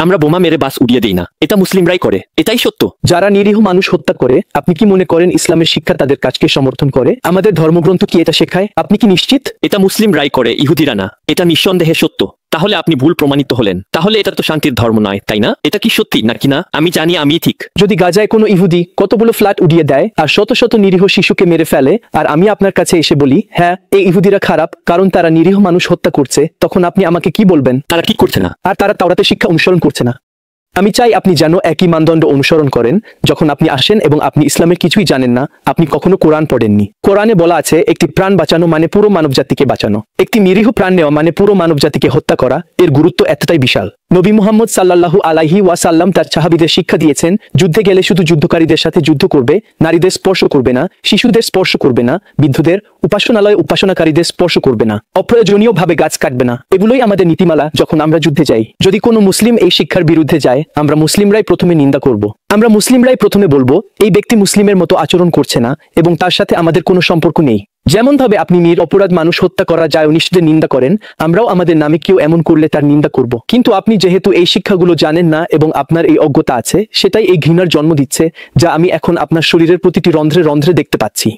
আমরা বোমা মেরে বাস উড়িয়ে দিই না, এটা মুসলিমরাই করে, এটাই সত্য। যারা নিরীহ মানুষ হত্যা করে, আপনি কি মনে করেন ইসলামের শিক্ষা তাদের কাজকে সমর্থন করে? আমাদের ধর্মগ্রন্থ কি এটা শেখায়? আপনি কি নিশ্চিত? এটা মুসলিমরাই করে, ইহুদিরা না। এটা নিঃসন্দেহে সত্য। তাহলে আপনি ভুল প্রমাণিত হলেন। তাহলে এটা তো শান্তির ধর্ম নয়, তাই না? এটা কি সত্যি নাকি না আমি জানি আমি ঠিক। যদি গাজায় কোনো ইহুদি কতগুলো ফ্ল্যাট উড়িয়ে দেয় আর শত শত নিরীহ শিশুকে মেরে ফেলে, আর আমি আপনার কাছে এসে বলি হ্যাঁ এই ইহুদিরা খারাপ কারণ তারা নিরীহ মানুষ হত্যা করছে, তখন আপনি আমাকে কি বলবেন? তারা কি করছে না? আর তারা তাওরাতের শিক্ষা অনুসরণ করছে না। আমি চাই আপনি যেন একই মানদণ্ড অনুসরণ করেন। যখন আপনি আসেন এবং আপনি ইসলামের কিছুই জানেন না, আপনি কখনো কোরআন পড়েননি। কোরআনে বলা আছে একটি প্রাণ বাঁচানো মানে পুরো মানবজাতিকে বাঁচানো। একটি নিরীহ প্রাণ নেওয়া মানে পুরো মানবজাতিকে হত্যা করা। এর গুরুত্ব এতটাই বিশাল। নবী মুহাম্মদ সাল্লাল্লাহু আলাইহি ওয়াসাল্লাম তার সাহাবীদের শিক্ষা দিয়েছেন, যুদ্ধে গেলে শুধু যুদ্ধকারীদের সাথে যুদ্ধ করবে, নারীদের স্পর্শ করবে না, শিশুদের স্পর্শ করবে না, বৃদ্ধদের, উপাসনালয় উপাসনাকারীদের স্পর্শ করবে না, অপ্রয়োজনীয় ভাবে গাছ কাটবে না। এগুলোই আমাদের নীতিমালা যখন আমরা যুদ্ধে যাই। যদি কোনো মুসলিম এই শিক্ষার বিরুদ্ধে যায়, আমরা মুসলিমরাই প্রথমে নিন্দা করব। আমরা মুসলিমরাই প্রথমে বলবো এই ব্যক্তি মুসলিমের মতো আচরণ করছে না এবং তার সাথে আমাদের কোনো সম্পর্ক নেই। যেমন ভাবে আপনি অপরাধ মানুষ হত্যা করা যায় অনিষ্টদের নিন্দা করেন, আমরাও আমাদের নামে কেউ এমন করলে তার নিন্দা করব। কিন্তু আপনি যেহেতু এই শিক্ষাগুলো জানেন না এবং আপনার এই অজ্ঞতা আছে, সেটাই এই ঘৃণার জন্ম দিচ্ছে, যা আমি এখন আপনার শরীরের প্রতিটি রন্ধ্রে রন্ধ্রে দেখতে পাচ্ছি।